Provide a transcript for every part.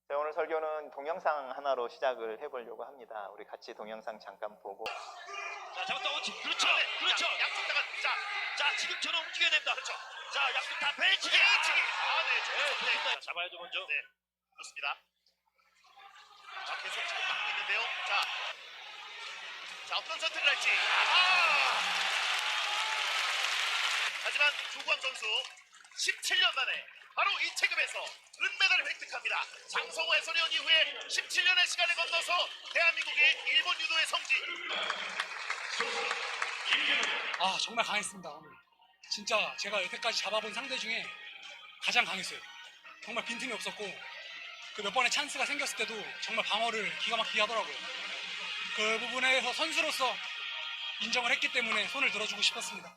자, 오늘 설교는 동영상 하나로 시작을 해보려고 합니다. 우리 같이 동영상 잠깐 보고. 자, 잡았다 오지. 그렇죠. 네, 그렇죠. 양쪽 다가 자, 지금처럼 움직여야 됩니다. 그렇죠. 자, 양쪽 다 배치기. 네, 자, 잡아야죠 먼저. 네, 좋습니다. 자, 계속 지금 막고 있는데요. 자, 어떤 선택을 할지. 하지만 조광 선수 17년 만에 바로 이 체급에서 은메달을 획득합니다. 장성호 해설위원 이후에 17년의 시간을 건너서 대한민국이 일본 유도의 성지. 정말 강했습니다. 오늘 진짜 제가 여태까지 잡아본 상대 중에 가장 강했어요. 정말 빈틈이 없었고 그 몇 번의 찬스가 생겼을 때도 정말 방어를 기가 막히게 하더라고요. 그 부분에서 선수로서 인정을 했기 때문에 손을 들어주고 싶었습니다.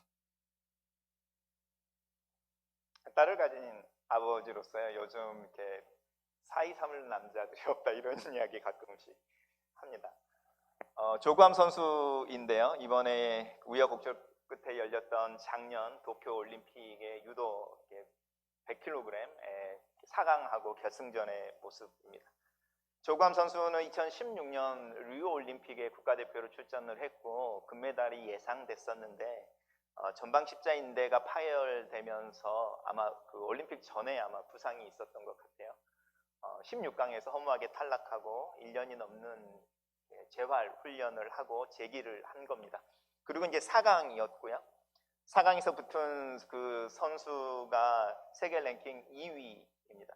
딸을 가진 아버지로서요, 요즘 이렇게 사이 삼을 남자들이 없다 이런 이야기 가끔씩 합니다. 조구함 선수인데요, 이번에 우여곡절 끝에 열렸던 작년 도쿄 올림픽의 유도 100kg 4강하고 결승전의 모습입니다. 조구함 선수는 2016년 리우 올림픽에 국가대표로 출전을 했고 금메달이 예상됐었는데 전방 십자인대가 파열되면서 아마 그 올림픽 전에 아마 부상이 있었던 것 같아요. 16강에서 허무하게 탈락하고 1년이 넘는 재활 훈련을 하고 재기를 한 겁니다. 그리고 이제 4강이었고요. 4강에서 붙은 그 선수가 세계 랭킹 2위입니다.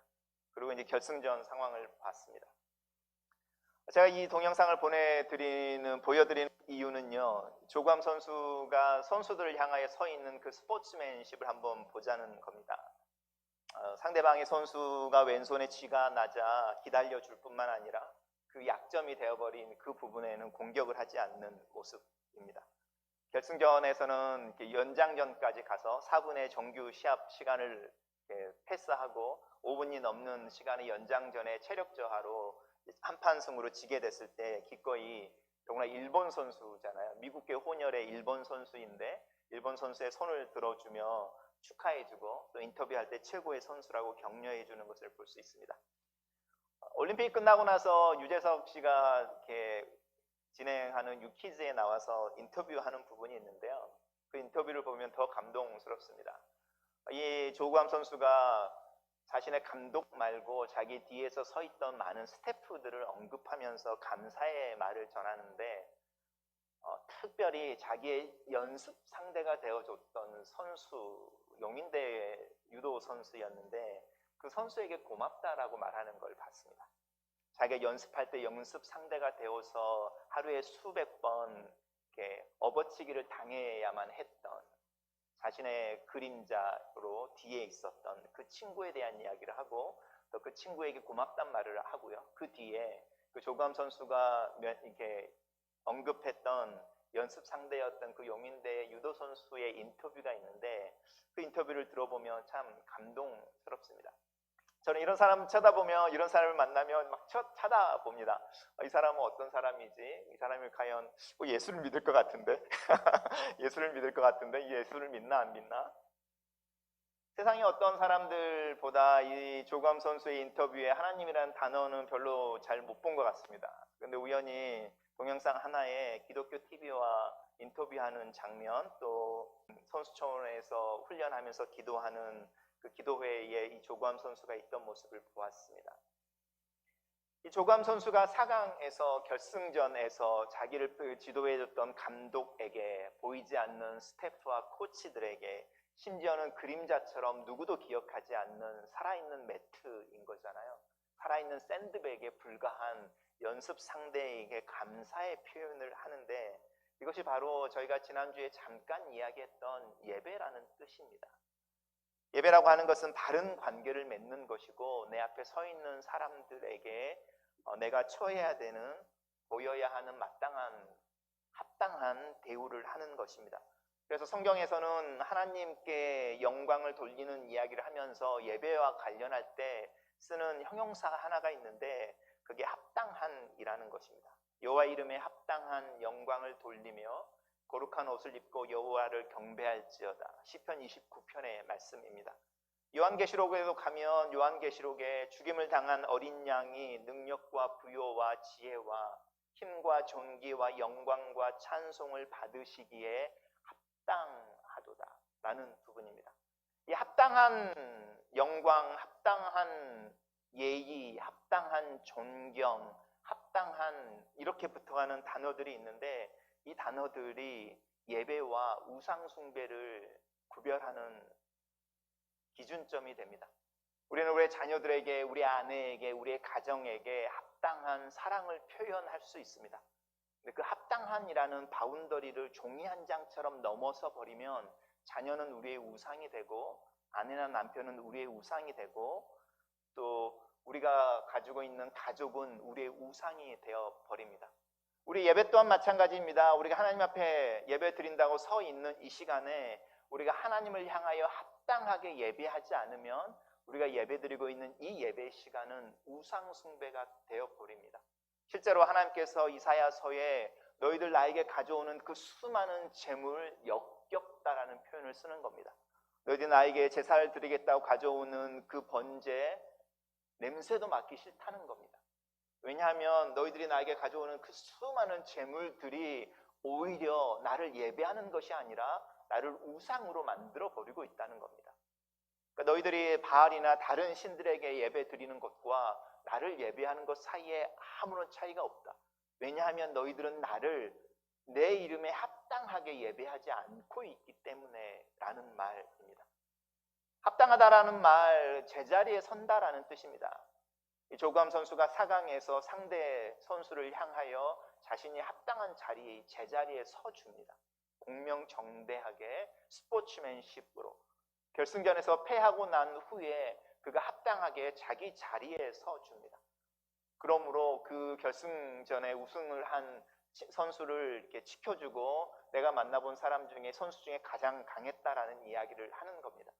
그리고 이제 결승전 상황을 봤습니다. 제가 이 동영상을 보여드리는 이유는요, 조구함 선수가 선수들을 향하여 서 있는 그 스포츠맨십을 한번 보자는 겁니다. 상대방의 선수가 왼손에 쥐가 나자 기다려줄 뿐만 아니라 그 약점이 되어버린 그 부분에는 공격을 하지 않는 모습입니다. 결승전에서는 연장전까지 가서 4분의 정규 시합 시간을 패스하고 5분이 넘는 시간의 연장전에 체력 저하로 한판 승으로 지게 됐을 때 기꺼이, 더구나 일본 선수잖아요. 미국계 혼혈의 일본 선수인데 일본 선수의 손을 들어주며 축하해주고 또 인터뷰할 때 최고의 선수라고 격려해주는 것을 볼 수 있습니다. 올림픽 끝나고 나서 유재석 씨가 이렇게 진행하는 유키즈에 나와서 인터뷰하는 부분이 있는데요. 그 인터뷰를 보면 더 감동스럽습니다. 이 조구함 선수가 자신의 감독 말고 자기 뒤에서 서 있던 많은 스태프들을 언급하면서 감사의 말을 전하는데 특별히 자기의 연습 상대가 되어줬던 선수, 용인대 유도 선수였는데 그 선수에게 고맙다라고 말하는 걸 봤습니다. 자기가 연습할 때 연습 상대가 되어서 하루에 수백 번 이렇게 업어치기를 당해야만 했던 자신의 그림자로 뒤에 있었던 그 친구에 대한 이야기를 하고 또 그 친구에게 고맙단 말을 하고요. 그 뒤에 그 조구함 선수가 이렇게 언급했던 연습 상대였던 그 용인대 유도 선수의 인터뷰가 있는데 그 인터뷰를 들어보면 참 감동스럽습니다. 저는 이런 사람 쳐다보면, 이런 사람을 만나면 막 쳐다봅니다. 이 사람은 어떤 사람이지? 이 사람이 과연 예수를 믿을 것 같은데? 예수를 믿을 것 같은데? 예수를 믿나 안 믿나? 세상의 어떤 사람들보다 이 조구함 선수의 인터뷰에 하나님이라는 단어는 별로 잘 못 본 것 같습니다. 그런데 우연히 동영상 하나에 기독교 TV와 인터뷰하는 장면, 또 선수촌에서 훈련하면서 기도하는 그 기도회에 이 조구함 선수가 있던 모습을 보았습니다. 이 조구함 선수가 4강에서 결승전에서 자기를 지도해줬던 감독에게, 보이지 않는 스태프와 코치들에게, 심지어는 그림자처럼 누구도 기억하지 않는 살아있는 매트인 거잖아요. 살아있는 샌드백에 불과한 연습 상대에게 감사의 표현을 하는데 이것이 바로 저희가 지난주에 잠깐 이야기했던 예배라는 뜻입니다. 예배라고 하는 것은 바른 관계를 맺는 것이고 내 앞에 서 있는 사람들에게 내가 처해야 되는, 보여야 하는 마땅한, 합당한 대우를 하는 것입니다. 그래서 성경에서는 하나님께 영광을 돌리는 이야기를 하면서 예배와 관련할 때 쓰는 형용사 하나가 있는데 그게 합당한이라는 것입니다. 여호와 이름에 합당한 영광을 돌리며 거룩한 옷을 입고 여호와를 경배할지어다. 시편 29편의 말씀입니다. 요한계시록에도 가면 요한계시록에 죽임을 당한 어린 양이 능력과 부요와 지혜와 힘과 존귀와 영광과 찬송을 받으시기에 합당하도다 라는 부분입니다. 이 합당한 영광, 합당한 예의, 합당한 존경, 합당한 이렇게 붙어가는 단어들이 있는데 이 단어들이 예배와 우상 숭배를 구별하는 기준점이 됩니다. 우리는 우리 자녀들에게, 우리 아내에게, 우리의 가정에게 합당한 사랑을 표현할 수 있습니다. 근데 그 합당한이라는 바운더리를 종이 한 장처럼 넘어서 버리면 자녀는 우리의 우상이 되고 아내나 남편은 우리의 우상이 되고 또 우리가 가지고 있는 가족은 우리의 우상이 되어 버립니다. 우리 예배 또한 마찬가지입니다. 우리가 하나님 앞에 예배 드린다고 서 있는 이 시간에 우리가 하나님을 향하여 합당하게 예배하지 않으면 우리가 예배 드리고 있는 이 예배 시간은 우상 숭배가 되어 버립니다. 실제로 하나님께서 이사야서에 너희들 나에게 가져오는 그 수많은 재물 역겹다라는 표현을 쓰는 겁니다. 너희들 나에게 제사를 드리겠다고 가져오는 그 번제 냄새도 맡기 싫다는 겁니다. 왜냐하면 너희들이 나에게 가져오는 그 수많은 재물들이 오히려 나를 예배하는 것이 아니라 나를 우상으로 만들어 버리고 있다는 겁니다. 그러니까 너희들이 바알이나 다른 신들에게 예배 드리는 것과 나를 예배하는 것 사이에 아무런 차이가 없다. 왜냐하면 너희들은 나를 내 이름에 합당하게 예배하지 않고 있기 때문에 라는 말입니다. 합당하다라는 말, 제자리에 선다라는 뜻입니다. 조구함 선수가 4강에서 상대 선수를 향하여 자신이 합당한 자리, 제자리에 서줍니다. 공명정대하게 스포츠맨십으로 결승전에서 패하고 난 후에 그가 합당하게 자기 자리에 서줍니다. 그러므로 그 결승전에 우승을 한 선수를 이렇게 지켜주고 내가 만나본 사람 중에 선수 중에 가장 강했다라는 이야기를 하는 겁니다.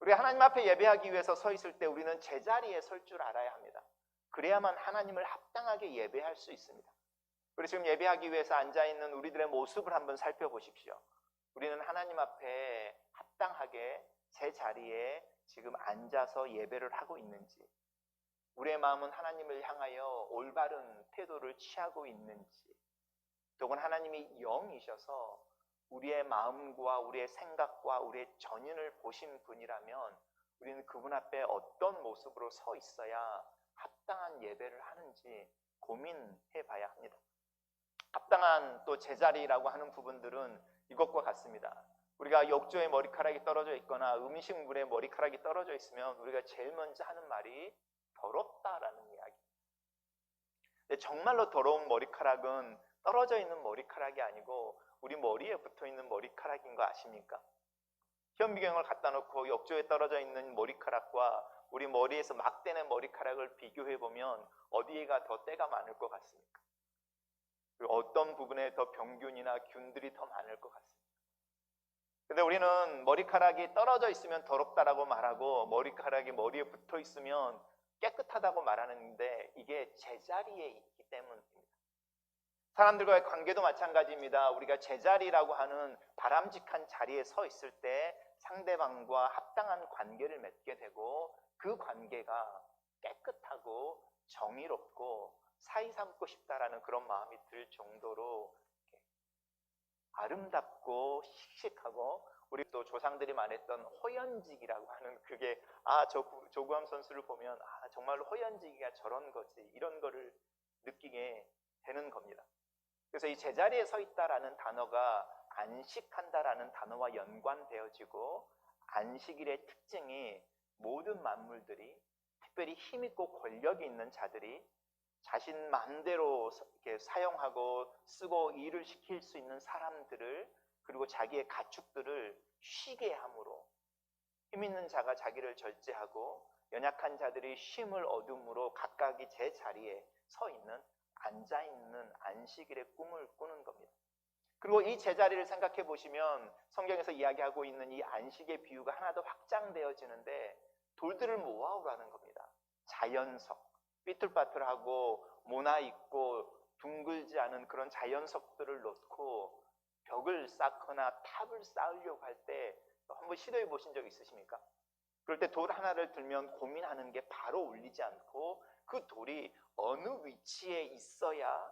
우리 하나님 앞에 예배하기 위해서 서 있을 때 우리는 제자리에 설 줄 알아야 합니다. 그래야만 하나님을 합당하게 예배할 수 있습니다. 우리 지금 예배하기 위해서 앉아있는 우리들의 모습을 한번 살펴보십시오. 우리는 하나님 앞에 합당하게 제 자리에 지금 앉아서 예배를 하고 있는지, 우리의 마음은 하나님을 향하여 올바른 태도를 취하고 있는지, 또는 하나님이 영이셔서 우리의 마음과 우리의 생각과 우리의 전인을 보신 분이라면 우리는 그분 앞에 어떤 모습으로 서 있어야 합당한 예배를 하는지 고민해 봐야 합니다. 합당한 또 제자리라고 하는 부분들은 이것과 같습니다. 우리가 욕조에 머리카락이 떨어져 있거나 음식물에 머리카락이 떨어져 있으면 우리가 제일 먼저 하는 말이 더럽다라는 이야기입니다. 근데 정말로 더러운 머리카락은 떨어져 있는 머리카락이 아니고 우리 머리에 붙어 있는 머리카락인 거 아십니까? 현미경을 갖다 놓고 욕조에 떨어져 있는 머리카락과 우리 머리에서 막 떼는 머리카락을 비교해 보면 어디가 더 때가 많을 것 같습니까? 그리고 어떤 부분에 더 병균이나 균들이 더 많을 것 같습니까? 근데 우리는 머리카락이 떨어져 있으면 더럽다라고 말하고 머리카락이 머리에 붙어 있으면 깨끗하다고 말하는데 이게 제자리에 있기 때문입니다. 사람들과의 관계도 마찬가지입니다. 우리가 제자리라고 하는 바람직한 자리에 서 있을 때 상대방과 합당한 관계를 맺게 되고 그 관계가 깨끗하고 정의롭고 사이 삼고 싶다라는 그런 마음이 들 정도로 아름답고 씩씩하고 우리 또 조상들이 말했던 호연지기라고 하는 그게 조구함 선수를 보면 정말로 호연지기가 저런 거지 이런 거를 느끼게 되는 겁니다. 그래서 이 제자리에 서 있다라는 단어가 안식한다라는 단어와 연관되어지고 안식일의 특징이 모든 만물들이 특별히 힘있고 권력이 있는 자들이 자신 마음대로 이렇게 사용하고 쓰고 일을 시킬 수 있는 사람들을 그리고 자기의 가축들을 쉬게 함으로 힘 있는 자가 자기를 절제하고 연약한 자들이 쉼을 얻음으로 각각이 제 자리에 서 있는 앉아있는 안식일의 꿈을 꾸는 겁니다. 그리고 이 제자리를 생각해 보시면 성경에서 이야기하고 있는 이 안식의 비유가 하나 더 확장되어지는데 돌들을 모아오라는 겁니다. 자연석, 삐뚤빠뚤하고 모나 있고 둥글지 않은 그런 자연석들을 놓고 벽을 쌓거나 탑을 쌓으려고 할 때 한번 시도해 보신 적 있으십니까? 그럴 때 돌 하나를 들면 고민하는 게 바로 울리지 않고 그 돌이 어느 위치에 있어야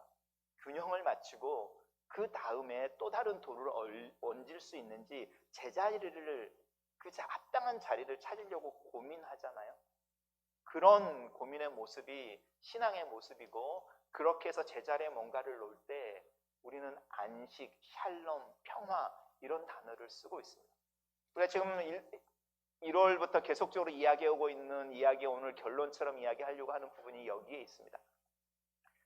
균형을 맞추고 그 다음에 또 다른 돌을 얹을 수 있는지 제자리를 그 합당한 자리를 찾으려고 고민하잖아요. 그런 고민의 모습이 신앙의 모습이고, 그렇게 해서 제자리에 뭔가를 놓을 때 우리는 안식, 샬롬, 평화 이런 단어를 쓰고 있습니다. 우리가 지금 1월부터 계속적으로 이야기하고 있는 이야기, 오늘 결론처럼 이야기하려고 하는 부분이 여기에 있습니다.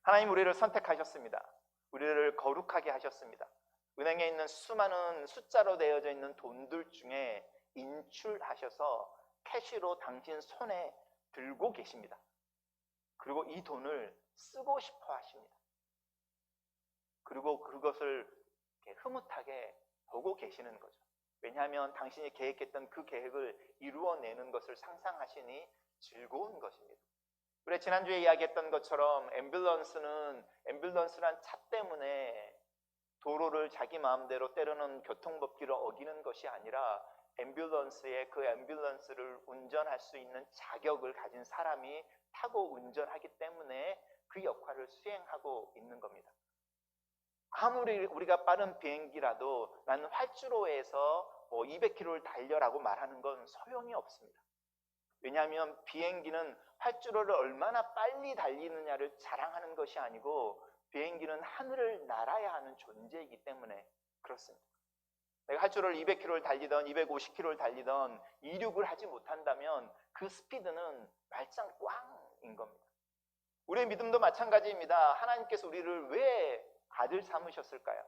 하나님 우리를 선택하셨습니다. 우리를 거룩하게 하셨습니다. 은행에 있는 수많은 숫자로 되어져 있는 돈들 중에 인출하셔서 캐시로 당신 손에 들고 계십니다. 그리고 이 돈을 쓰고 싶어 하십니다. 그리고 그것을 흐뭇하게 보고 계시는 거죠. 왜냐하면 당신이 계획했던 그 계획을 이루어내는 것을 상상하시니 즐거운 것입니다. 우리 지난주에 이야기했던 것처럼 앰뷸런스란 차 때문에 도로를 자기 마음대로 때로는 교통법규를 어기는 것이 아니라 그 앰뷸런스를 운전할 수 있는 자격을 가진 사람이 타고 운전하기 때문에 그 역할을 수행하고 있는 겁니다. 아무리 우리가 빠른 비행기라도 나는 활주로에서 200km를 달려라고 말하는 건 소용이 없습니다. 왜냐하면 비행기는 활주로를 얼마나 빨리 달리느냐를 자랑하는 것이 아니고, 비행기는 하늘을 날아야 하는 존재이기 때문에 그렇습니다. 내가 활주로를 200km를 달리던 250km를 달리던 이륙을 하지 못한다면 그 스피드는 말짱 꽝인 겁니다. 우리의 믿음도 마찬가지입니다. 하나님께서 우리를 왜 아들 삼으셨을까요?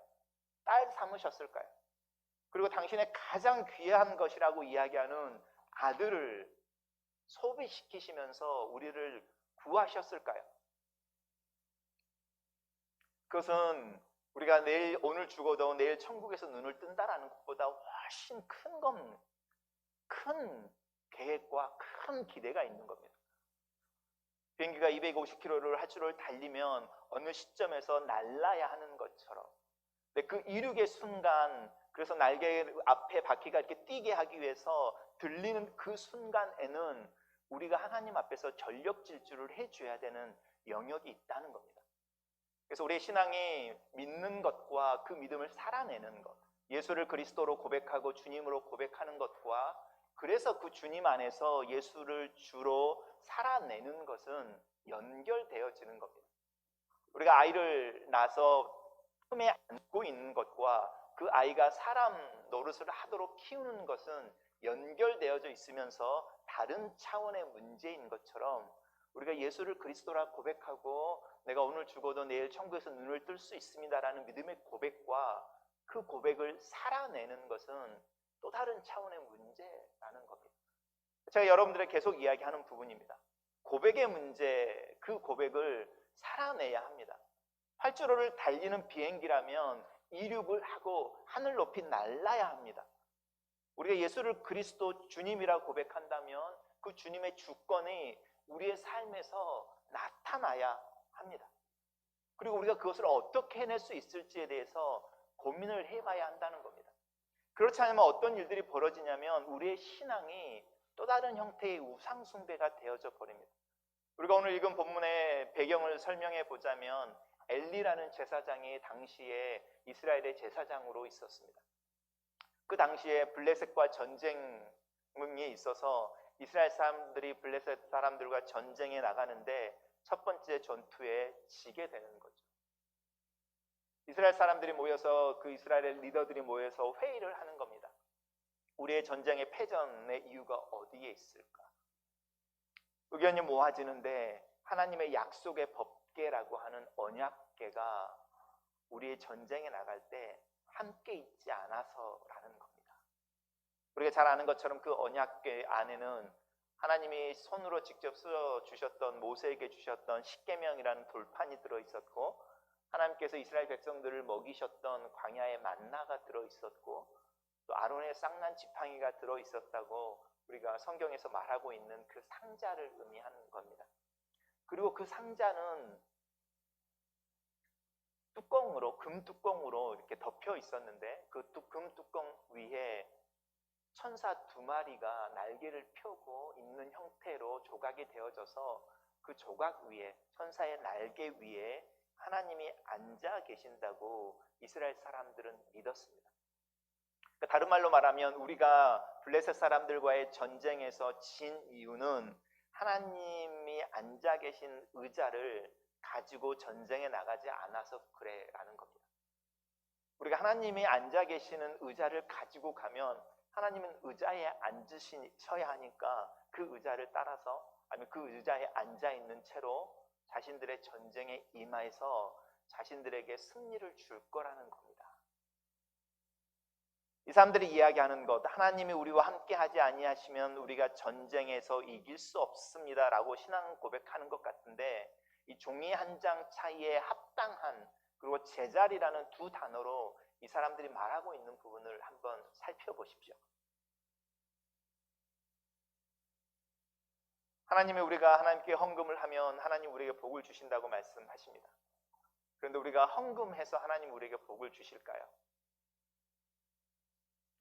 딸 삼으셨을까요? 그리고 당신의 가장 귀한 것이라고 이야기하는 아들을 소비시키시면서 우리를 구하셨을까요? 그것은 우리가 오늘 죽어도 내일 천국에서 눈을 뜬다라는 것보다 훨씬 큰 계획과 큰 기대가 있는 겁니다. 비행기가 250km를 활주로를 달리면 어느 시점에서 날아야 하는 것처럼, 그 이륙의 순간, 그래서 날개 앞에 바퀴가 이렇게 뛰게 하기 위해서 들리는 그 순간에는 우리가 하나님 앞에서 전력 질주를 해줘야 되는 영역이 있다는 겁니다. 그래서 우리의 신앙이 믿는 것과 그 믿음을 살아내는 것, 예수를 그리스도로 고백하고 주님으로 고백하는 것과, 그래서 그 주님 안에서 예수를 주로 살아내는 것은 연결되어지는 겁니다. 우리가 아이를 낳아서 품에 안고 있는 것과 그 아이가 사람 노릇을 하도록 키우는 것은 연결되어져 있으면서 다른 차원의 문제인 것처럼, 우리가 예수를 그리스도라 고백하고 내가 오늘 죽어도 내일 천국에서 눈을 뜰 수 있습니다라는 믿음의 고백과 그 고백을 살아내는 것은 또 다른 차원의 문제라는 겁니다. 제가 여러분들에게 계속 이야기하는 부분입니다. 고백의 문제, 그 고백을 살아내야 합니다. 활주로를 달리는 비행기라면 이륙을 하고 하늘 높이 날아야 합니다. 우리가 예수를 그리스도 주님이라고 고백한다면 그 주님의 주권이 우리의 삶에서 나타나야 합니다. 그리고 우리가 그것을 어떻게 해낼 수 있을지에 대해서 고민을 해봐야 한다는 겁니다. 그렇지 않으면 어떤 일들이 벌어지냐면 우리의 신앙이 또 다른 형태의 우상 숭배가 되어져 버립니다. 우리가 오늘 읽은 본문의 배경을 설명해 보자면, 엘리라는 제사장이 당시에 이스라엘의 제사장으로 있었습니다. 그 당시에 블레셋과 전쟁이 있어서 이스라엘 사람들이 블레셋 사람들과 전쟁에 나가는데 첫 번째 전투에 지게 되는 거죠. 이스라엘 사람들이 모여서, 그 이스라엘의 리더들이 모여서 회의를 하는 겁니다. 우리의 전쟁의 패전의 이유가 어디에 있을까? 의견이 모아지는데 하나님의 약속의 법궤라고 하는 언약궤가 우리의 전쟁에 나갈 때 함께 있지 않아서라는 겁니다. 우리가 잘 아는 것처럼 그 언약궤 안에는 하나님이 손으로 직접 쓰어 주셨던, 모세에게 주셨던 십계명이라는 돌판이 들어 있었고, 하나님께서 이스라엘 백성들을 먹이셨던 광야의 만나가 들어 있었고, 또 아론의 쌍난 지팡이가 들어 있었다고 우리가 성경에서 말하고 있는 그 상자를 의미하는 겁니다. 그리고 그 상자는 뚜껑으로, 금 뚜껑으로 이렇게 덮여 있었는데 그 금 뚜껑 위에 천사 2마리가 날개를 펴고 있는 형태로 조각이 되어져서 그 조각 위에, 천사의 날개 위에 하나님이 앉아 계신다고 이스라엘 사람들은 믿었습니다. 다른 말로 말하면 우리가 블레셋 사람들과의 전쟁에서 진 이유는 하나님이 앉아 계신 의자를 가지고 전쟁에 나가지 않아서 그래라는 겁니다. 우리가 하나님이 앉아 계시는 의자를 가지고 가면 하나님은 의자에 앉으셔야 하니까 그 의자를 따라서, 아니면 그 의자에 앉아 있는 채로 자신들의 전쟁에 임하여서 자신들에게 승리를 줄 거라는 겁니다. 이 사람들이 이야기하는 것, 하나님이 우리와 함께 하지 아니하시면 우리가 전쟁에서 이길 수 없습니다 라고 신앙 고백하는 것 같은데, 이 종이 한 장 차이에 합당한, 그리고 제자리라는 2 단어로 이 사람들이 말하고 있는 부분을 한번 살펴보십시오. 하나님이 우리가 하나님께 헌금을 하면 하나님 우리에게 복을 주신다고 말씀하십니다. 그런데 우리가 헌금해서 하나님 우리에게 복을 주실까요?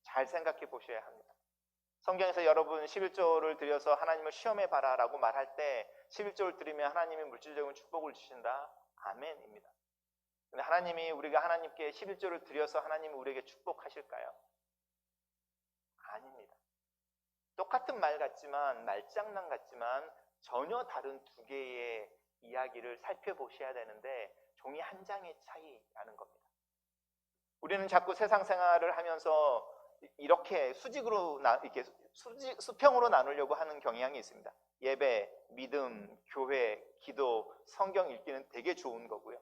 잘 생각해 보셔야 합니다. 성경에서 여러분 11조를 드려서 하나님을 시험해 봐라 라고 말할 때 11조를 드리면 하나님이 물질적인 축복을 주신다? 아멘입니다. 근데 하나님이, 우리가 하나님께 11조를 드려서 하나님이 우리에게 축복하실까요? 아닙니다. 똑같은 말 같지만, 말장난 같지만 전혀 다른 2개의 이야기를 살펴보셔야 되는데, 종이 한 장의 차이라는 겁니다. 우리는 자꾸 세상 생활을 하면서 이렇게 수평으로 나누려고 하는 경향이 있습니다. 예배, 믿음, 교회, 기도, 성경 읽기는 되게 좋은 거고요.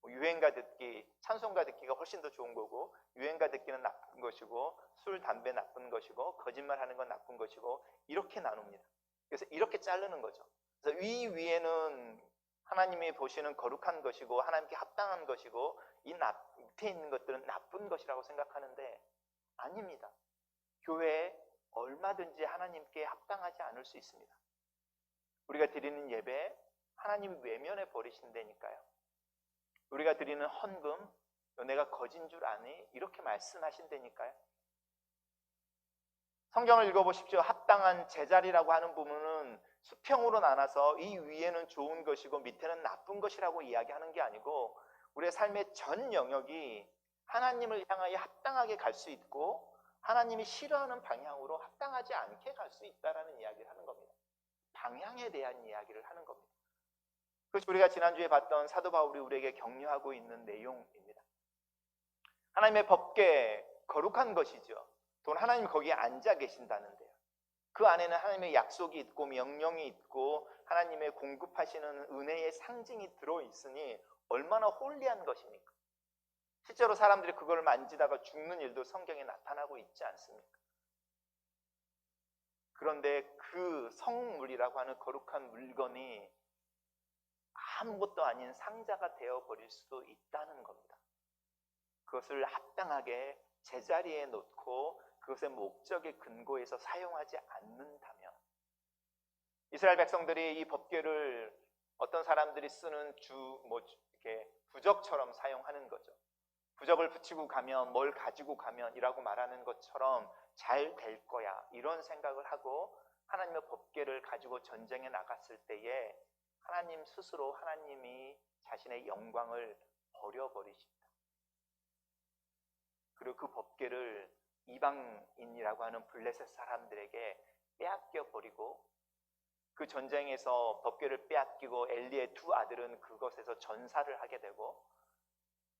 유행가 듣기, 찬송가 듣기가 훨씬 더 좋은 거고, 유행가 듣기는 나쁜 것이고, 술, 담배 나쁜 것이고, 거짓말하는 건 나쁜 것이고, 이렇게 나눕니다. 그래서 이렇게 자르는 거죠. 그래서 위에는 하나님이 보시는 거룩한 것이고 하나님께 합당한 것이고, 이 밑에 있는 것들은 나쁜 것이라고 생각하는데 아닙니다. 교회에 얼마든지 하나님께 합당하지 않을 수 있습니다. 우리가 드리는 예배, 하나님 외면해 버리신다니까요. 우리가 드리는 헌금, 내가 거진 줄 아니? 이렇게 말씀하신다니까요. 성경을 읽어보십시오. 합당한 제자리라고 하는 부분은 수평으로 나눠서 이 위에는 좋은 것이고 밑에는 나쁜 것이라고 이야기하는 게 아니고, 우리의 삶의 전 영역이 하나님을 향하여 합당하게 갈 수 있고 하나님이 싫어하는 방향으로 합당하지 않게 갈 수 있다는 이야기를 하는 겁니다. 방향에 대한 이야기를 하는 겁니다. 그래서 우리가 지난주에 봤던 사도 바울이 우리에게 격려하고 있는 내용입니다. 하나님의 법궤, 거룩한 것이죠. 또 하나님이 거기에 앉아 계신다는데요. 그 안에는 하나님의 약속이 있고 명령이 있고 하나님의 공급하시는 은혜의 상징이 들어있으니 얼마나 홀리한 것입니까? 실제로 사람들이 그걸 만지다가 죽는 일도 성경에 나타나고 있지 않습니까? 그런데 그 성물이라고 하는 거룩한 물건이 아무것도 아닌 상자가 되어버릴 수도 있다는 겁니다. 그것을 합당하게 제자리에 놓고 그것의 목적의 근거에서 사용하지 않는다면, 이스라엘 백성들이 이 법궤를 어떤 사람들이 쓰는 이렇게 부적처럼 사용하는 거죠. 부적을 붙이고 가면, 뭘 가지고 가면 이라고 말하는 것처럼 잘 될 거야, 이런 생각을 하고 하나님의 법궤를 가지고 전쟁에 나갔을 때에 하나님 스스로, 하나님이 자신의 영광을 버려버리십니다. 그리고 그 법궤를 이방인이라고 하는 블레셋 사람들에게 빼앗겨 버리고, 그 전쟁에서 법궤를 빼앗기고 엘리의 2 아들은 그것에서 전사를 하게 되고,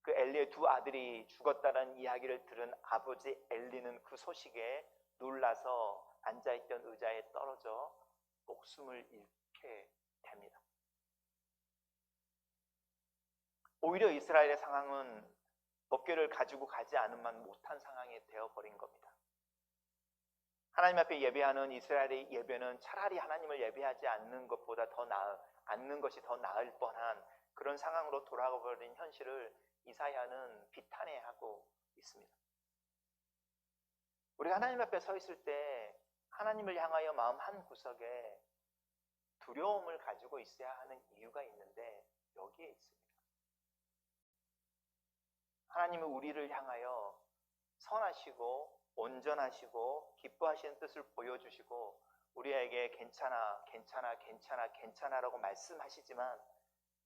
그 엘리의 2 아들이 죽었다는 이야기를 들은 아버지 엘리는 그 소식에 놀라서 앉아있던 의자에 떨어져 목숨을 잃게 됩니다. 오히려 이스라엘의 상황은 법궤를 가지고 가지 않으면 못한 상황이 되어버린 겁니다. 하나님 앞에 예배하는 이스라엘의 예배는 차라리 하나님을 예배하지 않는 것보다 않는 것이 더 나을 뻔한 그런 상황으로 돌아가버린 현실을 이사야는 비탄해하고 있습니다. 우리가 하나님 앞에 서 있을 때 하나님을 향하여 마음 한 구석에 두려움을 가지고 있어야 하는 이유가 있는데 여기에 있습니다. 하나님은 우리를 향하여 선하시고 온전하시고 기뻐하시는 뜻을 보여주시고 우리에게 괜찮아, 괜찮아, 괜찮아, 괜찮아라고 말씀하시지만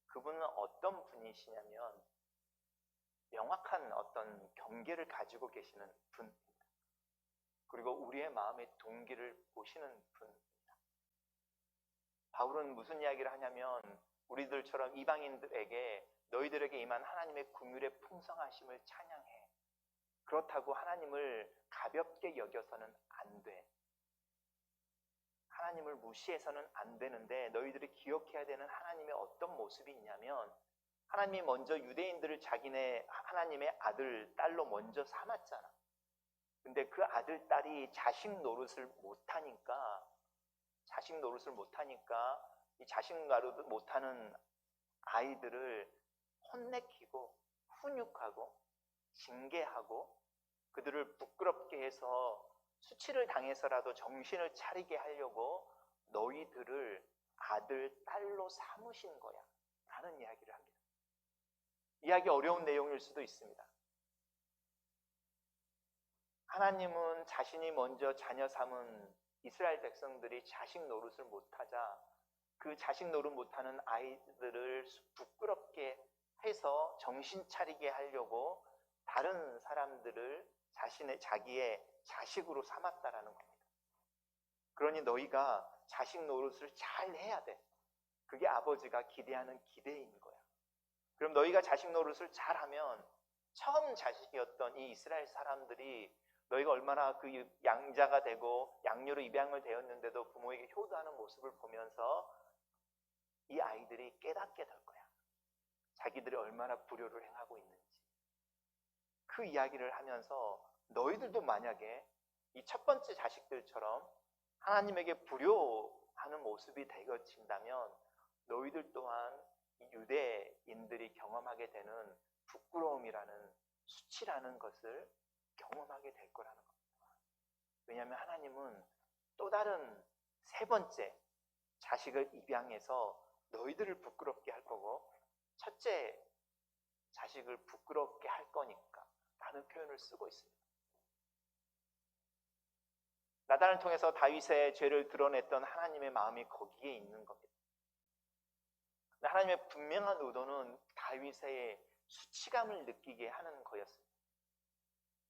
그분은 어떤 분이시냐면 명확한 어떤 경계를 가지고 계시는 분입니다. 그리고 우리의 마음의 동기를 보시는 분입니다. 바울은 무슨 이야기를 하냐면 우리들처럼 이방인들에게 너희들에게 임한 하나님의 긍휼의 풍성하심을 찬양해. 그렇다고 하나님을 가볍게 여겨서는 안 돼. 하나님을 무시해서는 안 되는데 너희들이 기억해야 되는 하나님의 어떤 모습이 있냐면 하나님이 먼저 유대인들을 자기네 하나님의 아들, 딸로 먼저 삼았잖아. 근데 그 아들, 딸이 자식 노릇을 못하니까 이 자식 노릇 못하는 아이들을 혼내키고 훈육하고 징계하고 그들을 부끄럽게 해서 수치를 당해서라도 정신을 차리게 하려고 너희들을 아들, 딸로 삼으신 거야 라는 이야기를 합니다. 이야기 어려운 내용일 수도 있습니다. 하나님은 자신이 먼저 자녀 삼은 이스라엘 백성들이 자식 노릇을 못하자 그 자식 노릇 못하는 아이들을 부끄럽게 해서 정신 차리게 하려고 다른 사람들을 자기의 자식으로 삼았다라는 겁니다. 그러니 너희가 자식 노릇을 잘 해야 돼. 그게 아버지가 기대하는 기대인 거야. 그럼 너희가 자식 노릇을 잘하면 처음 자식이었던 이 이스라엘 사람들이 너희가 얼마나 그 양자가 되고 양녀로 입양을 되었는데도 부모에게 효도하는 모습을 보면서 이 아이들이 깨닫게 될 거야. 자기들이 얼마나 불효를 행하고 있는지. 그 이야기를 하면서 너희들도 만약에 이 첫 번째 자식들처럼 하나님에게 불효하는 모습이 되어진다면 너희들 또한 이 유대인들이 경험하게 되는 부끄러움이라는 수치라는 것을 경험하게 될 거라는 겁니다. 왜냐하면 하나님은 또 다른 세 번째 자식을 입양해서 너희들을 부끄럽게 할 거고 첫째 자식을 부끄럽게 할 거니까 라는 표현을 쓰고 있습니다. 나단을 통해서 다윗의 죄를 드러냈던 하나님의 마음이 거기에 있는 겁니다. 하나님의 분명한 의도는 다윗의 수치감을 느끼게 하는 거였습니다.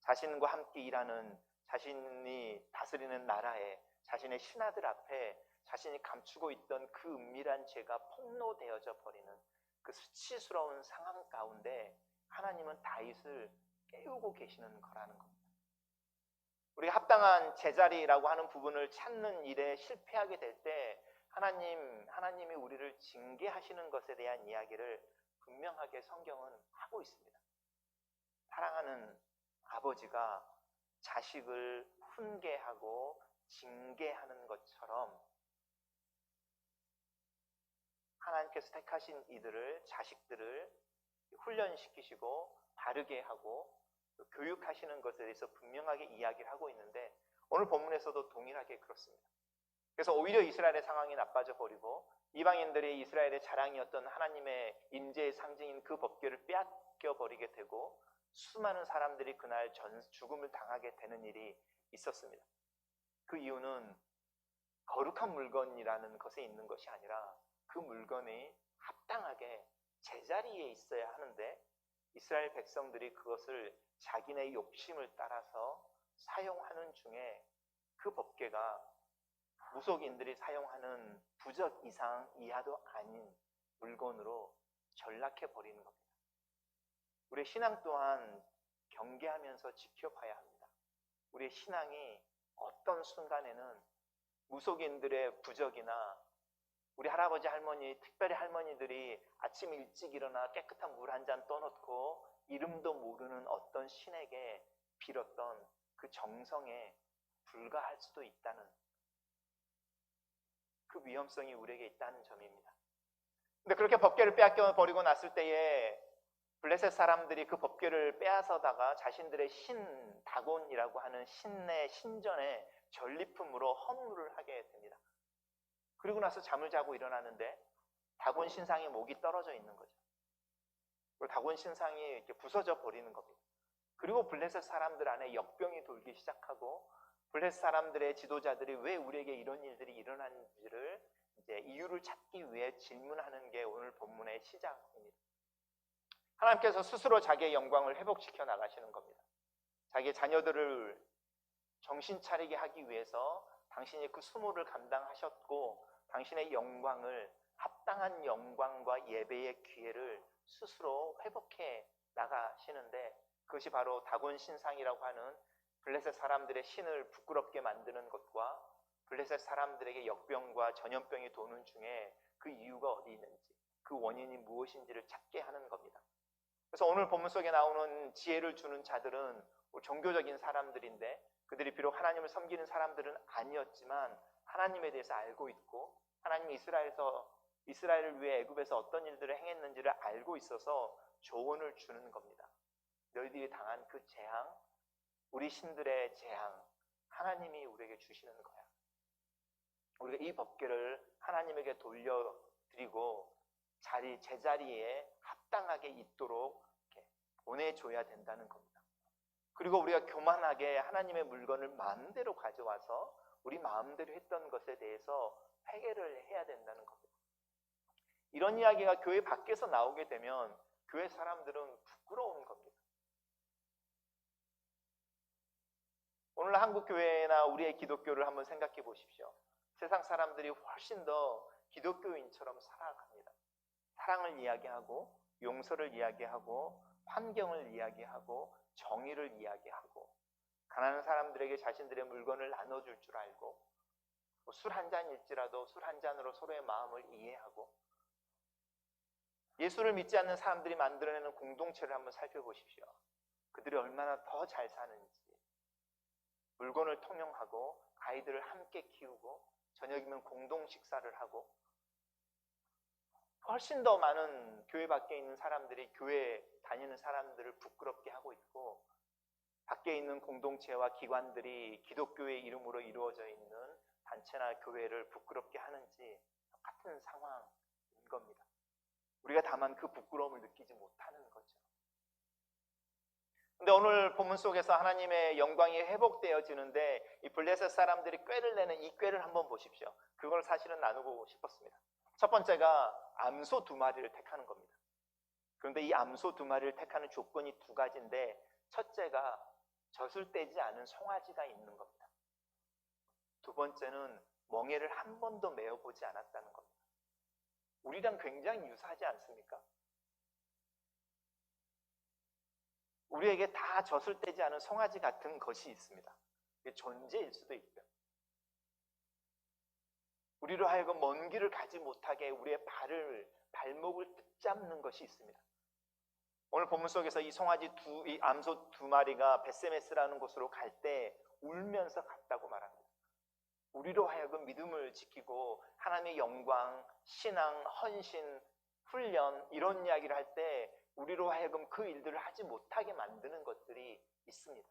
자신과 함께 일하는 자신이 다스리는 나라에 자신의 신하들 앞에 자신이 감추고 있던 그 은밀한 죄가 폭로되어져 버리는 그 수치스러운 상황 가운데 하나님은 다윗을 깨우고 계시는 거라는 겁니다. 우리가 합당한 제자리라고 하는 부분을 찾는 일에 실패하게 될 때 하나님이 우리를 징계하시는 것에 대한 이야기를 분명하게 성경은 하고 있습니다. 사랑하는 아버지가 자식을 훈계하고 징계하는 것처럼 하나님께서 택하신 이들을 자식들을 훈련시키시고 바르게 하고 교육하시는 것에 대해서 분명하게 이야기를 하고 있는데 오늘 본문에서도 동일하게 그렇습니다. 그래서 오히려 이스라엘의 상황이 나빠져 버리고 이방인들이 이스라엘의 자랑이었던 하나님의 임재의 상징인 그 법궤를 빼앗겨 버리게 되고 수많은 사람들이 그날 죽음을 당하게 되는 일이 있었습니다. 그 이유는 거룩한 물건이라는 것에 있는 것이 아니라 그 물건이 합당하게 제자리에 있어야 하는데 이스라엘 백성들이 그것을 자기네 욕심을 따라서 사용하는 중에 그 법궤가 무속인들이 사용하는 부적 이상 이하도 아닌 물건으로 전락해 버리는 겁니다. 우리의 신앙 또한 경계하면서 지켜봐야 합니다. 우리의 신앙이 어떤 순간에는 무속인들의 부적이나 우리 할아버지 할머니, 특별히 할머니들이 아침 일찍 일어나 깨끗한 물 한 잔 떠놓고 이름도 모르는 어떤 신에게 빌었던 그 정성에 불과할 수도 있다는 그 위험성이 우리에게 있다는 점입니다. 근데 그렇게 법궤를 빼앗겨 버리고 났을 때에 블레셋 사람들이 그 법궤를 빼앗아다가 자신들의 신 다곤이라고 하는 신의 신전에 전리품으로 헌물을 하게 됩니다. 그리고 나서 잠을 자고 일어나는데 다곤 신상의 목이 떨어져 있는 거죠. 그리고 다곤 신상이 이렇게 부서져 버리는 겁니다. 그리고 블레셋 사람들 안에 역병이 돌기 시작하고 블레셋 사람들의 지도자들이 왜 우리에게 이런 일들이 일어났는지를 이제 이유를 찾기 위해 질문하는 게 오늘 본문의 시작입니다. 하나님께서 스스로 자기의 영광을 회복시켜 나가시는 겁니다. 자기의 자녀들을 정신 차리게 하기 위해서 당신이 그 수모를 감당하셨고 당신의 영광을 합당한 영광과 예배의 기회를 스스로 회복해 나가시는데 그것이 바로 다곤 신상이라고 하는 블레셋 사람들의 신을 부끄럽게 만드는 것과 블레셋 사람들에게 역병과 전염병이 도는 중에 그 이유가 어디 있는지 그 원인이 무엇인지를 찾게 하는 겁니다. 그래서 오늘 본문 속에 나오는 지혜를 주는 자들은 종교적인 사람들인데 그들이 비록 하나님을 섬기는 사람들은 아니었지만 하나님에 대해서 알고 있고 하나님이 이스라엘을 위해 애굽에서 어떤 일들을 행했는지를 알고 있어서 조언을 주는 겁니다. 너희들이 당한 그 재앙, 우리 신들의 재앙, 하나님이 우리에게 주시는 거야. 우리가 이 법궤를 하나님에게 돌려드리고 제자리에 합당하게 있도록 이렇게 보내줘야 된다는 겁니다. 그리고 우리가 교만하게 하나님의 물건을 마음대로 가져와서 우리 마음대로 했던 것에 대해서 회개를 해야 된다는 겁니다. 이런 이야기가 교회 밖에서 나오게 되면 교회 사람들은 부끄러운 겁니다. 오늘 한국 교회나 우리의 기독교를 한번 생각해 보십시오. 세상 사람들이 훨씬 더 기독교인처럼 살아갑니다. 사랑을 이야기하고 용서를 이야기하고 환경을 이야기하고 정의를 이야기하고 가난한 사람들에게 자신들의 물건을 나눠줄 줄 알고 술 한 잔일지라도 술 한 잔으로 서로의 마음을 이해하고 예수를 믿지 않는 사람들이 만들어내는 공동체를 한번 살펴보십시오. 그들이 얼마나 더 잘 사는지 물건을 통용하고 아이들을 함께 키우고 저녁이면 공동 식사를 하고 훨씬 더 많은 교회 밖에 있는 사람들이 교회 다니는 사람들을 부끄럽게 하고 있고 밖에 있는 공동체와 기관들이 기독교의 이름으로 이루어져 있는 단체나 교회를 부끄럽게 하는지 똑같은 상황인 겁니다. 우리가 다만 그 부끄러움을 느끼지 못하는 거죠. 근데 오늘 본문 속에서 하나님의 영광이 회복되어지는데 이 블레셋 사람들이 꾀를 내는 이 꾀를 한번 보십시오. 그걸 사실은 나누고 싶었습니다. 첫 번째가 암소 2마리를 택하는 겁니다. 그런데 이 암소 2마리를 택하는 조건이 2가지인데 첫째가 젖을 떼지 않은 송아지가 있는 겁니다. 두 번째는 멍에를 한 번도 메어보지 않았다는 겁니다. 우리랑 굉장히 유사하지 않습니까? 우리에게 다 젖을 떼지 않은 송아지 같은 것이 있습니다. 이게 존재일 수도 있고요. 우리로 하여금 먼 길을 가지 못하게 우리의 발목을 붙잡는 것이 있습니다. 오늘 본문 속에서 이 이 암소 2마리가 벳세메스라는 곳으로 갈 때 울면서 갔다고 말합니다. 우리로 하여금 믿음을 지키고 하나님의 영광, 신앙, 헌신, 훈련 이런 이야기를 할 때 우리로 하여금 그 일들을 하지 못하게 만드는 것들이 있습니다.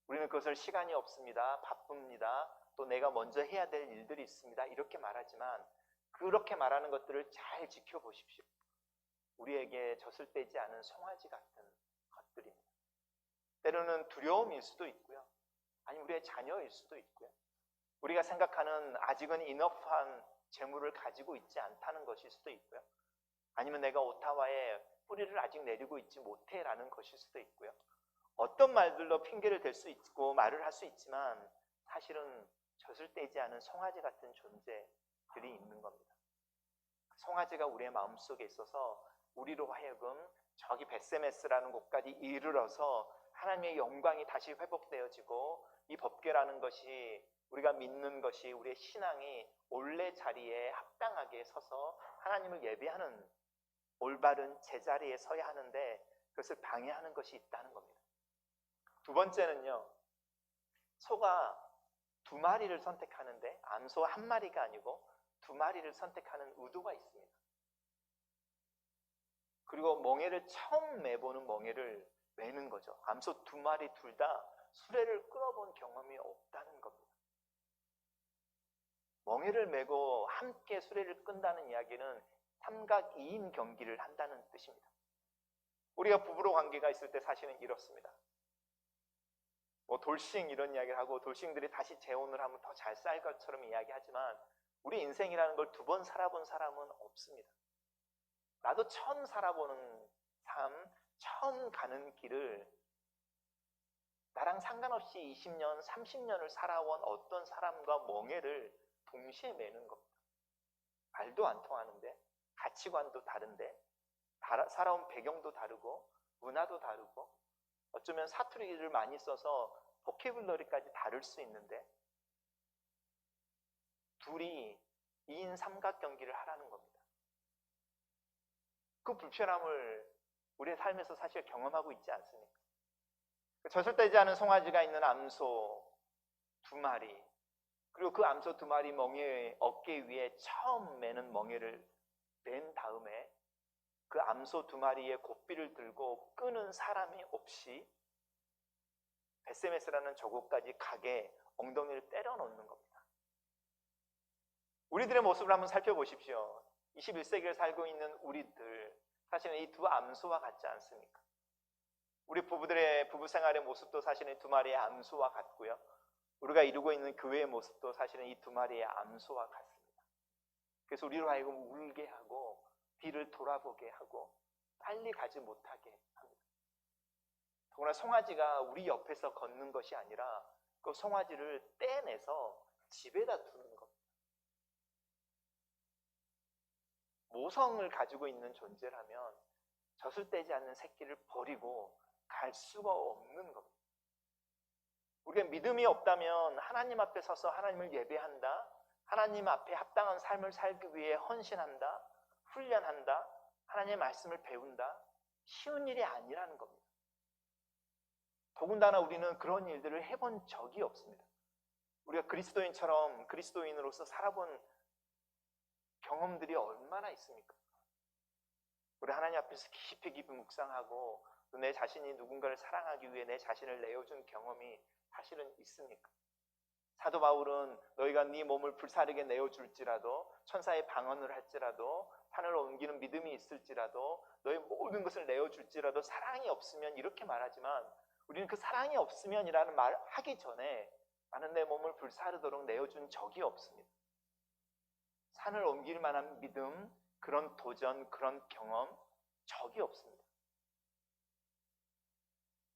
우리는 그것을 시간이 없습니다. 바쁩니다. 또 내가 먼저 해야 될 일들이 있습니다. 이렇게 말하지만 그렇게 말하는 것들을 잘 지켜보십시오. 우리에게 젖을 떼지 않은 송아지 같은 것들입니다. 때로는 두려움일 수도 있고요. 아니면 우리의 자녀일 수도 있고요. 우리가 생각하는 아직은 이너프한 재물을 가지고 있지 않다는 것일 수도 있고요. 아니면 내가 오타와에 뿌리를 아직 내리고 있지 못해라는 것일 수도 있고요. 어떤 말들로 핑계를 댈 수 있고 말을 할 수 있지만 사실은 젖을 떼지 않은 송아지 같은 존재들이 있는 겁니다. 송아지가 우리의 마음속에 있어서 우리로 하여금 저기 벳세메스라는 곳까지 이르러서 하나님의 영광이 다시 회복되어지고 이 법궤라는 것이 우리가 믿는 것이 우리의 신앙이 원래 자리에 합당하게 서서 하나님을 예배하는 올바른 제자리에 서야 하는데 그것을 방해하는 것이 있다는 겁니다. 두 번째는요. 소가 2마리를 선택하는데 암소 1마리가 아니고 2마리를 선택하는 의도가 있습니다. 그리고 멍에를 처음 매보는 멍에를 매는 거죠. 암소 2마리 둘 다 수레를 끌어본 경험이 없다는 겁니다. 멍에를 메고 함께 수레를 끈다는 이야기는 삼각 2인 경기를 한다는 뜻입니다. 우리가 부부로 관계가 있을 때 사실은 이렇습니다. 뭐 돌싱 이런 이야기를 하고 돌싱들이 다시 재혼을 하면 더 잘 살 것처럼 이야기하지만 우리 인생이라는 걸 2번 살아본 사람은 없습니다. 나도 처음 살아보는 삶, 처음 가는 길을 나랑 상관없이 20년, 30년을 살아온 어떤 사람과 멍해를 동시에 매는 겁니다. 말도 안 통하는데, 가치관도 다른데, 살아온 배경도 다르고, 문화도 다르고, 어쩌면 사투리를 많이 써서 보캐블러리까지 다를 수 있는데, 둘이 2인 삼각경기를 하라는 겁니다. 그 불편함을 우리의 삶에서 사실 경험하고 있지 않습니까? 젖을떼지 않은 송아지가 있는 암소 2마리, 그리고 그 암소 2마리 멍에 어깨 위에 처음 매는 멍에를 맨 다음에 그 암소 2마리의 고삐를 들고 끄는 사람이 없이 베세메스라는 저곳까지 가게 엉덩이를 때려 넣는 겁니다. 우리들의 모습을 한번 살펴보십시오. 21세기를 살고 있는 우리들, 사실은 이 2 암소와 같지 않습니까? 우리 부부들의 부부 생활의 모습도 사실은 2마리의 암소와 같고요. 우리가 이루고 있는 교회의 모습도 사실은 이 2마리의 암소와 같습니다. 그래서 우리로 하여금 울게 하고 뒤를 돌아보게 하고 빨리 가지 못하게 합니다. 더구나 송아지가 우리 옆에서 걷는 것이 아니라 그 송아지를 떼내서 집에다 두는 겁니다. 모성을 가지고 있는 존재라면 젖을 떼지 않는 새끼를 버리고 갈 수가 없는 겁니다. 우리가 믿음이 없다면 하나님 앞에 서서 하나님을 예배한다, 하나님 앞에 합당한 삶을 살기 위해 헌신한다, 훈련한다, 하나님의 말씀을 배운다, 쉬운 일이 아니라는 겁니다. 더군다나 우리는 그런 일들을 해본 적이 없습니다. 우리가 그리스도인처럼 그리스도인으로서 살아본 경험들이 얼마나 있습니까? 우리 하나님 앞에서 깊이 묵상하고 또 내 자신이 누군가를 사랑하기 위해 내 자신을 내어준 경험이 사실은 있습니까? 사도 바울은 너희가 네 몸을 불사르게 내어줄지라도, 천사의 방언을 할지라도, 산을 옮기는 믿음이 있을지라도, 너희 모든 것을 내어줄지라도 사랑이 없으면, 이렇게 말하지만 우리는 그 사랑이 없으면이라는 말 하기 전에 나는 내 몸을 불사르도록 내어준 적이 없습니다. 산을 옮길 만한 믿음, 그런 도전, 그런 경험 적이 없습니다.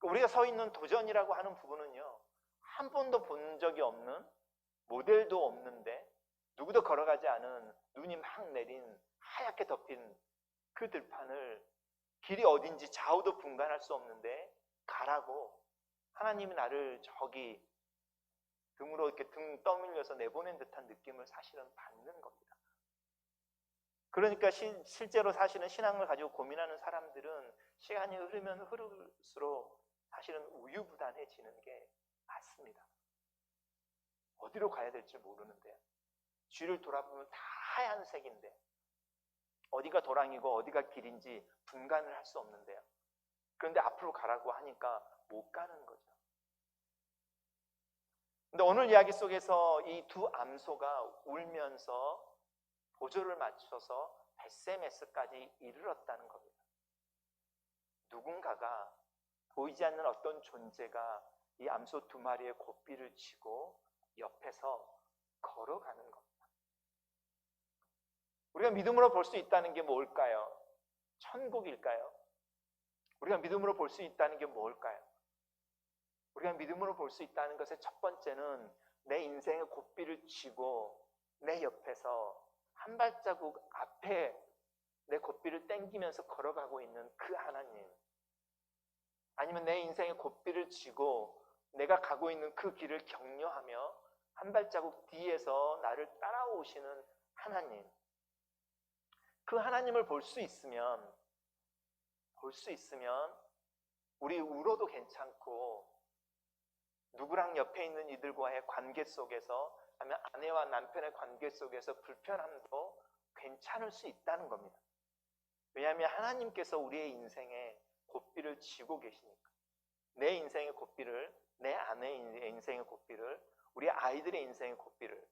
우리가 서 있는 도전이라고 하는 부분은요, 한 번도 본 적이 없는, 모델도 없는데 누구도 걸어가지 않은 눈이 막 내린 하얗게 덮인 그 들판을 길이 어딘지 좌우도 분간할 수 없는데 가라고 하나님이 나를 저기 등으로 이렇게 등 떠밀려서 내보낸 듯한 느낌을 사실은 받는 겁니다. 그러니까 실제로 사실은 신앙을 가지고 고민하는 사람들은 시간이 흐르면 흐를수록 사실은 우유부단해지는 게 맞습니다. 어디로 가야 될지 모르는데요. 뒤를 돌아보면 다 하얀색인데 어디가 도랑이고 어디가 길인지 분간을 할 수 없는데요. 그런데 앞으로 가라고 하니까 못 가는 거죠. 근데 오늘 이야기 속에서 이 2 암소가 울면서 보조를 맞춰서 베세메스까지 이르렀다는 겁니다. 누군가가, 보이지 않는 어떤 존재가 이 암소 2마리의 고삐를 치고 옆에서 걸어가는 겁니다. 우리가 믿음으로 볼 수 있다는 게 뭘까요? 천국일까요? 우리가 믿음으로 볼 수 있다는 게 뭘까요? 우리가 믿음으로 볼 수 있다는 것의 첫 번째는 내 인생의 고삐를 쥐고 내 옆에서 한 발자국 앞에 내 고삐를 당기면서 걸어가고 있는 그 하나님, 아니면 내 인생의 고삐를 쥐고 내가 가고 있는 그 길을 격려하며 한 발자국 뒤에서 나를 따라오시는 하나님, 그 하나님을 볼 수 있으면 우리 울어도 괜찮고 누구랑 옆에 있는 이들과의 관계 속에서, 아니면 아내와 남편의 관계 속에서 불편함도 괜찮을 수 있다는 겁니다. 왜냐하면 하나님께서 우리의 인생에 고삐를 쥐고 계시니까. 내 인생의 고삐를, 내 아내의 인생의 고삐를, 우리 아이들의 인생의 고삐를,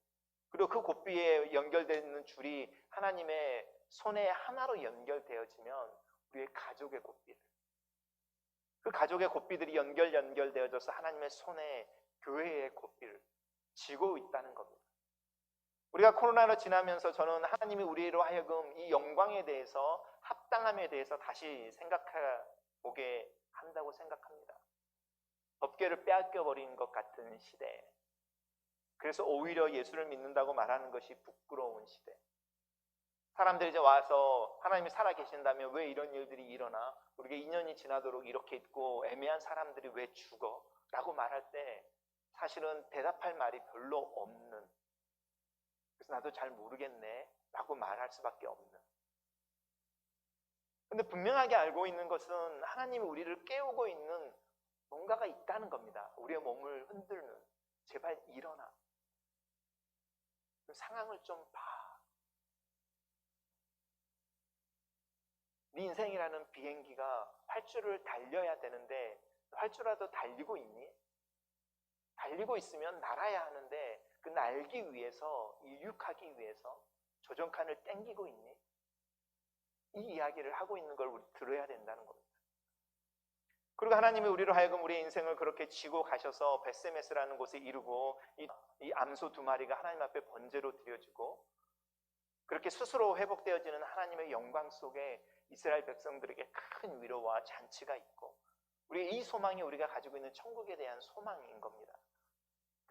그리고 그 고삐에 연결되어 있는 줄이 하나님의 손에 하나로 연결되어지면 우리의 가족의 고삐를, 그 가족의 고삐들이 연결되어져서 하나님의 손에 교회의 고삐를 쥐고 있다는 겁니다. 우리가 코로나로 지나면서 저는 하나님이 우리로 하여금 이 영광에 대해서, 합당함에 대해서 다시 생각해 보게 한다고 생각합니다. 법궤를 빼앗겨버린 것 같은 시대, 그래서 오히려 예수를 믿는다고 말하는 것이 부끄러운 시대, 사람들이 이제 와서 하나님이 살아계신다면 왜 이런 일들이 일어나? 우리가 2년이 지나도록 이렇게 있고 애매한 사람들이 왜 죽어? 라고 말할 때 사실은 대답할 말이 별로 없는, 그래서 나도 잘 모르겠네 라고 말할 수밖에 없는. 근데 분명하게 알고 있는 것은 하나님이 우리를 깨우고 있는 뭔가가 있다는 겁니다. 우리의 몸을 흔들는, 제발 일어나, 그 상황을 좀 봐. 네 인생이라는 비행기가 활주를 달려야 되는데 활주라도 달리고 있니? 달리고 있으면 날아야 하는데 그 날기 위해서, 이륙하기 위해서 조종칸을 땡기고 있니? 이 이야기를 하고 있는 걸 우리 들어야 된다는 겁니다. 그리고 하나님이 우리로 하여금 우리의 인생을 그렇게 쥐고 가셔서 베세메스라는 곳에 이르고 이 암소 2마리가 하나님 앞에 번제로 드려지고 그렇게 스스로 회복되어지는 하나님의 영광 속에 이스라엘 백성들에게 큰 위로와 잔치가 있고, 우리 이 소망이 우리가 가지고 있는 천국에 대한 소망인 겁니다.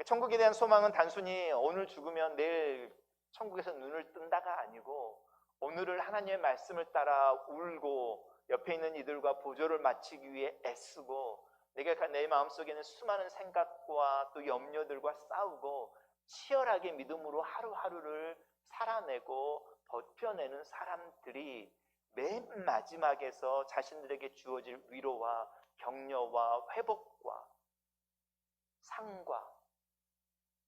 천국에 대한 소망은 단순히 오늘 죽으면 내일 천국에서 눈을 뜬다가 아니고, 오늘을 하나님의 말씀을 따라 울고 옆에 있는 이들과 보조를 마치기 위해 애쓰고, 내가 내 마음속에는 수많은 생각과 또 염려들과 싸우고 치열하게 믿음으로 하루하루를 살아내고 버텨내는 사람들이 맨 마지막에서 자신들에게 주어질 위로와 격려와 회복과 상과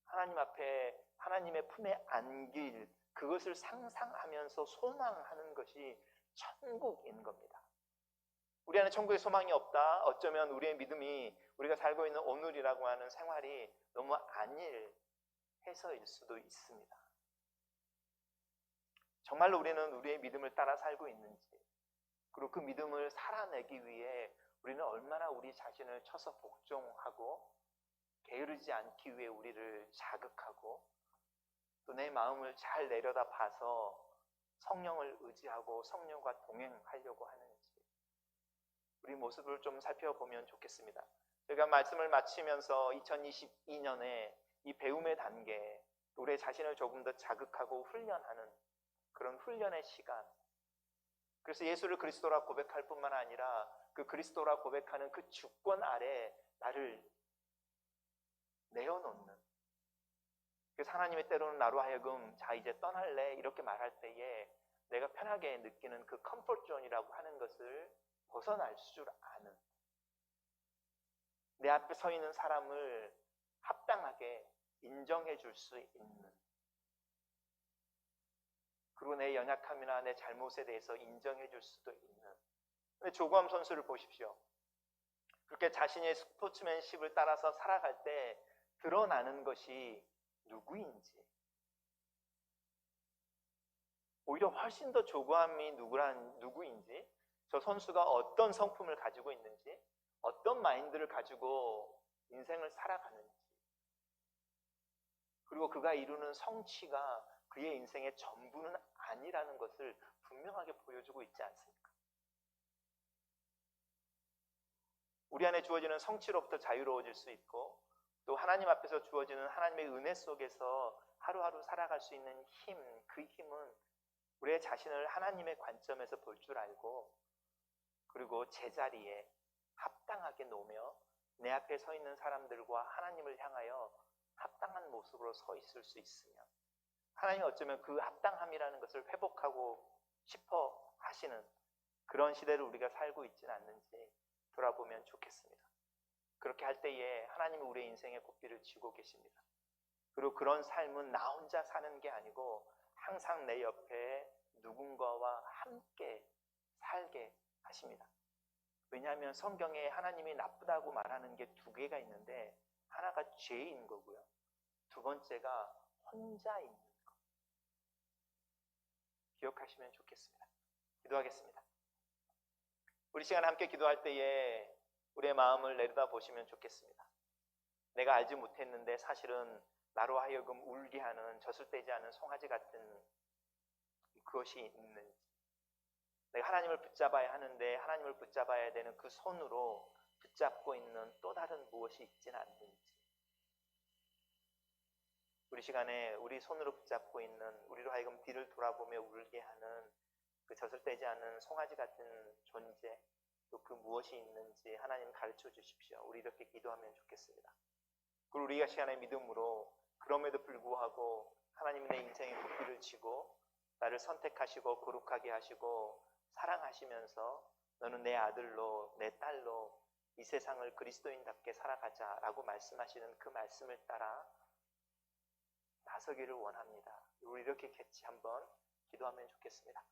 하나님 앞에 하나님의 품에 안길, 그것을 상상하면서 소망하는 것이 천국인 겁니다. 우리 안에 천국의 소망이 없다? 어쩌면 우리의 믿음이, 우리가 살고 있는 오늘이라고 하는 생활이 너무 안일해서일 수도 있습니다. 정말로 우리는 우리의 믿음을 따라 살고 있는지, 그리고 그 믿음을 살아내기 위해 우리는 얼마나 우리 자신을 쳐서 복종하고 게으르지 않기 위해 우리를 자극하고 또 내 마음을 잘 내려다 봐서 성령을 의지하고 성령과 동행하려고 하는지, 우리 모습을 좀 살펴보면 좋겠습니다. 제가 말씀을 마치면서 2022년에 이 배움의 단계, 우리 자신을 조금 더 자극하고 훈련하는 그런 훈련의 시간, 그래서 예수를 그리스도라 고백할 뿐만 아니라 그 그리스도라 고백하는 그 주권 아래 나를 내어놓는, 그래서 하나님의 때로는 나로 하여금 자 이제 떠날래 이렇게 말할 때에 내가 편하게 느끼는 그 컴포트 존이라고 하는 것을 벗어날 줄 아는, 내 앞에 서 있는 사람을 합당하게 인정해 줄 수 있는, 그리고 내 연약함이나 내 잘못에 대해서 인정해 줄 수도 있는. 근데 조구함 선수를 보십시오. 그렇게 자신의 스포츠맨십을 따라서 살아갈 때 드러나는 것이 누구인지, 오히려 훨씬 더 조구함이 누구인지, 저 선수가 어떤 성품을 가지고 있는지, 어떤 마인드를 가지고 인생을 살아가는지, 그리고 그가 이루는 성취가 그의 인생의 전부는 아니라는 것을 분명하게 보여주고 있지 않습니까? 우리 안에 주어지는 성취로부터 자유로워질 수 있고, 또 하나님 앞에서 주어지는 하나님의 은혜 속에서 하루하루 살아갈 수 있는 힘, 그 힘은 우리의 자신을 하나님의 관점에서 볼 줄 알고, 그리고 제자리에 합당하게 놓으며 내 앞에 서 있는 사람들과 하나님을 향하여 합당한 모습으로 서 있을 수 있으면, 하나님이 어쩌면 그 합당함이라는 것을 회복하고 싶어 하시는 그런 시대를 우리가 살고 있지는 않는지 돌아보면 좋겠습니다. 그렇게 할 때에 하나님은 우리의 인생의 고삐를 쥐고 계십니다. 그리고 그런 삶은 나 혼자 사는 게 아니고 항상 내 옆에 누군가와 함께 살게 하십니다. 왜냐하면 성경에 하나님이 나쁘다고 말하는 게 2개가 있는데, 하나가 죄인 거고요, 2번째가 혼자 있는 것. 기억하시면 좋겠습니다. 기도하겠습니다. 우리 시간 함께 기도할 때에 우리의 마음을 내려다 보시면 좋겠습니다. 내가 알지 못했는데 사실은 나로 하여금 울게 하는 젖을떼지 않은 송아지 같은 그것이 있는지, 내가 하나님을 붙잡아야 하는데 하나님을 붙잡아야 되는 그 손으로 붙잡고 있는 또 다른 무엇이 있지는 않는지, 우리 시간에 우리 손으로 붙잡고 있는, 우리로 하여금 뒤를 돌아보며 울게 하는 그 젖을떼지 않은 송아지 같은 존재, 또 그 무엇이 있는지 하나님 가르쳐 주십시오. 우리 이렇게 기도하면 좋겠습니다. 그리고 우리가 시간의 믿음으로 그럼에도 불구하고 하나님이 내 인생의 부피를 지고 나를 선택하시고 거룩하게 하시고 사랑하시면서 너는 내 아들로 내 딸로 이 세상을 그리스도인답게 살아가자라고 말씀하시는 그 말씀을 따라 나서기를 원합니다. 우리 이렇게 같이 한번 기도하면 좋겠습니다.